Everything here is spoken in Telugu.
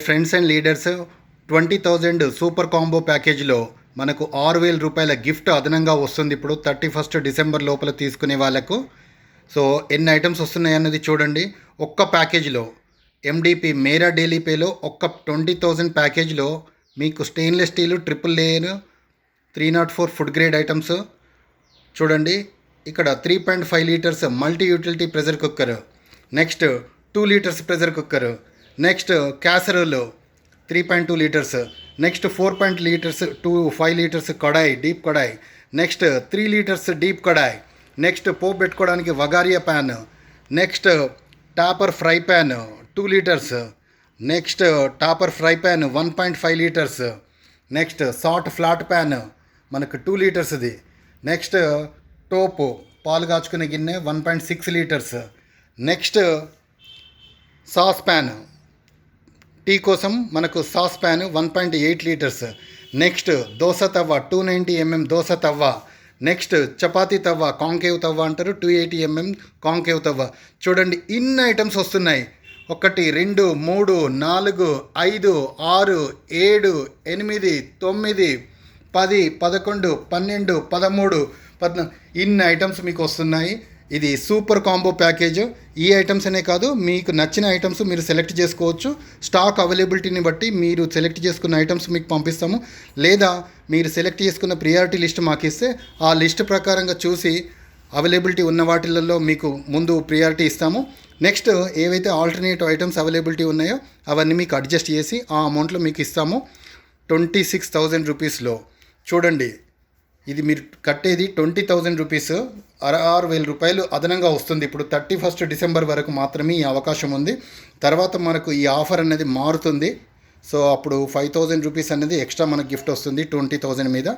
Friends and leaders 20,000 super combo ప్యాకేజ్లో మనకు 6,000 రూపాయల గిఫ్ట్ అదనంగా వస్తుంది ఇప్పుడు 31st డిసెంబర్ లోపల తీసుకునే వాళ్ళకు. సో ఎన్ని ఐటమ్స్ వస్తున్నాయి అన్నది చూడండి. ఒక్క ప్యాకేజ్లో ఎండిపి మేరా డైలీ పేలో ఒక్క 20,000 ప్యాకేజ్లో మీకు stainless steel triple layer 304 food grade items చూడండి. ఇక్కడ 3.5 litres multi utility pressure cooker, next 2 litres pressure cooker, next casserole 3.2 litres, next 4 litres 5 litres kadai, deep kadai, next 3 litres deep kadai, next పోపు పెట్టుకోవడానికి వగారియా pan, next taper fry pan 2 litres, next taper fry pan 1.5 litres, next saute flat pan మనకు 2 లీటర్స్ది, నెక్స్ట్ టోపు పాలు కాచుకునే గిన్నె 1.6 litres, next sauce pan tea కోసం మనకు sauce pan 1.8 litres, next dosa tawa 290 mm dosa తవ్వ, నెక్స్ట్ చపాతీ తవ్వ కాంకేవ్ తవ్వ అంటారు 280 mm కాంకేవ్ తవ్వ. చూడండి ఇన్ని ఐటమ్స్ వస్తున్నాయి. 1 2 3 4 5 6 7 8 9 10 11 12 13 14 ఇన్ని ఐటమ్స్ మీకు వస్తున్నాయి. ఇది సూపర్ కాంబో ప్యాకేజ్. ఈ ఐటమ్స్ అనే కాదు, మీకు నచ్చిన ఐటమ్స్ మీరు సెలెక్ట్ చేసుకోవచ్చు. స్టాక్ అవైలబిలిటీని బట్టి మీరు సెలెక్ట్ చేసుకున్న ఐటమ్స్ మీకు పంపిస్తాము. లేదా మీరు సెలెక్ట్ చేసుకున్న ప్రియారిటీ లిస్ట్ మాకు ఇస్తే ఆ లిస్ట్ ప్రకారంగా చూసి అవైలబిలిటీ ఉన్న వాటిలలో మీకు ముందు ప్రియారిటీ ఇస్తాము. నెక్స్ట్ ఏవైతే ఆల్టర్నేటివ్ ఐటమ్స్ అవైలబిలిటీ ఉన్నాయో అవన్నీ మీకు అడ్జస్ట్ చేసి ఆ అమౌంట్లో మీకు ఇస్తాము. 26,000 రూపీస్లో చూడండి. ఇది మీరు కట్టేది 20,000 రూపీస్, 6,000 రూపాయలు అదనంగా వస్తుంది. ఇప్పుడు 31st డిసెంబర్ వరకు మాత్రమే ఈ అవకాశం ఉంది. తర్వాత మనకు ఈ ఆఫర్ అనేది మారుతుంది. సో అప్పుడు 5,000 రూపీస్ అనేది ఎక్స్ట్రా మనకు గిఫ్ట్ వస్తుంది 20,000 మీద.